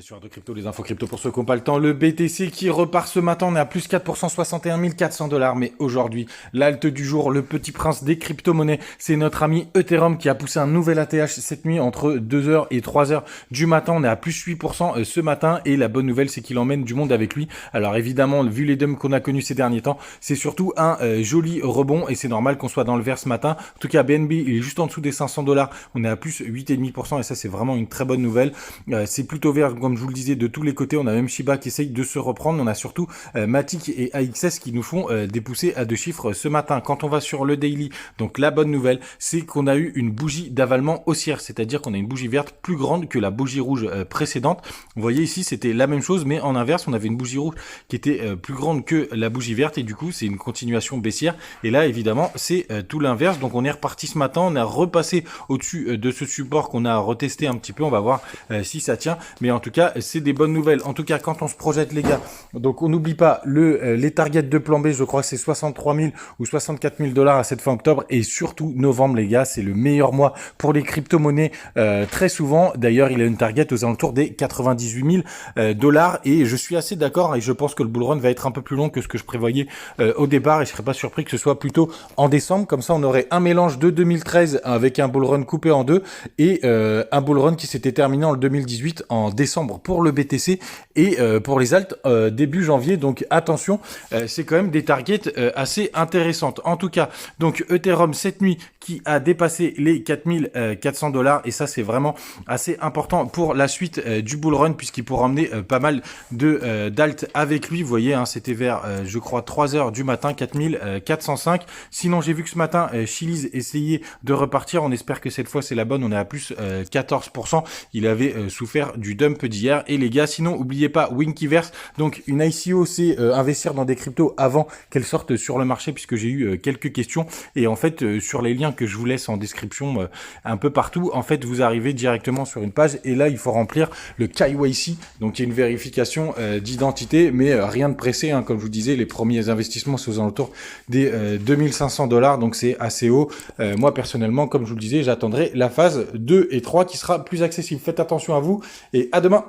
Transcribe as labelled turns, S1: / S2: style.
S1: Bien sûr, de crypto, les infos crypto pour ceux qui n'ont pas le temps. Le BTC qui repart ce matin, on est à plus 4%, 61 400 $. Mais aujourd'hui, l'alt du jour, le petit prince des crypto-monnaies, c'est notre ami Ethereum qui a poussé un nouvel ATH cette nuit entre 2h et 3h du matin. On est à plus 8% ce matin et la bonne nouvelle, c'est qu'il emmène du monde avec lui. Alors évidemment, vu les dumps qu'on a connus ces derniers temps, c'est surtout un joli rebond et c'est normal qu'on soit dans le vert ce matin. En tout cas, BNB, il est juste en dessous des 500 $. On est à plus 8,5% et ça, c'est vraiment une très bonne nouvelle. C'est plutôt vert, comme je vous le disais, de tous les côtés. On a même Shiba qui essaye de se reprendre. On a surtout Matic et AXS qui nous font des poussées à deux chiffres ce matin. Quand on va sur le daily, donc la bonne nouvelle, c'est qu'on a eu une bougie d'avalement haussière, c'est-à-dire qu'on a une bougie verte plus grande que la bougie rouge précédente. Vous voyez ici, c'était la même chose, mais en inverse, on avait une bougie rouge qui était plus grande que la bougie verte et du coup, c'est une continuation baissière. Et là, évidemment, c'est tout l'inverse. Donc, on est reparti ce matin. On a repassé au-dessus de ce support qu'on a retesté un petit peu. On va voir si ça tient. Mais en tout cas, c'est des bonnes nouvelles. En tout cas, quand on se projette, les gars, donc on n'oublie pas les targets de plan B, je crois que c'est 63 000 ou 64 000 $ à cette fin octobre et surtout novembre, les gars, c'est le meilleur mois pour les crypto-monnaies très souvent. D'ailleurs, il a une target aux alentours des 98 000 $ et je suis assez d'accord et je pense que le bull run va être un peu plus long que ce que je prévoyais au départ et je serais pas surpris que ce soit plutôt en décembre. Comme ça, on aurait un mélange de 2013 avec un bull run coupé en deux et un bull run qui s'était terminé en 2018 en décembre pour le BTC et pour les alts début janvier. Donc attention, c'est quand même des targets assez intéressantes. En tout cas, donc Ethereum cette nuit qui a dépassé les 4400 $ et ça c'est vraiment assez important pour la suite du bull run puisqu'il pourra emmener pas mal de d'alt avec lui. Vous voyez, hein, c'était vers je crois 3h du matin, 4405. Sinon, j'ai vu que ce matin Chiliz essayait de repartir. On espère que cette fois c'est la bonne. On est à plus 14%. Il avait souffert du dump d'hier. Et les gars, sinon, n'oubliez pas Winkyverse. Donc, une ICO, c'est investir dans des cryptos avant qu'elles sortent sur le marché, puisque j'ai eu quelques questions. Et en fait, sur les liens que je vous laisse en description un peu partout, en fait, vous arrivez directement sur une page. Et là, il faut remplir le KYC. Donc, il y a une vérification d'identité, mais rien de pressé. Hein, comme je vous disais, les premiers investissements, c'est aux alentours des 2500 $. Donc, c'est assez haut. Moi, personnellement, comme je vous le disais, j'attendrai la phase 2 et 3 qui sera plus accessible. Faites attention à vous et à demain.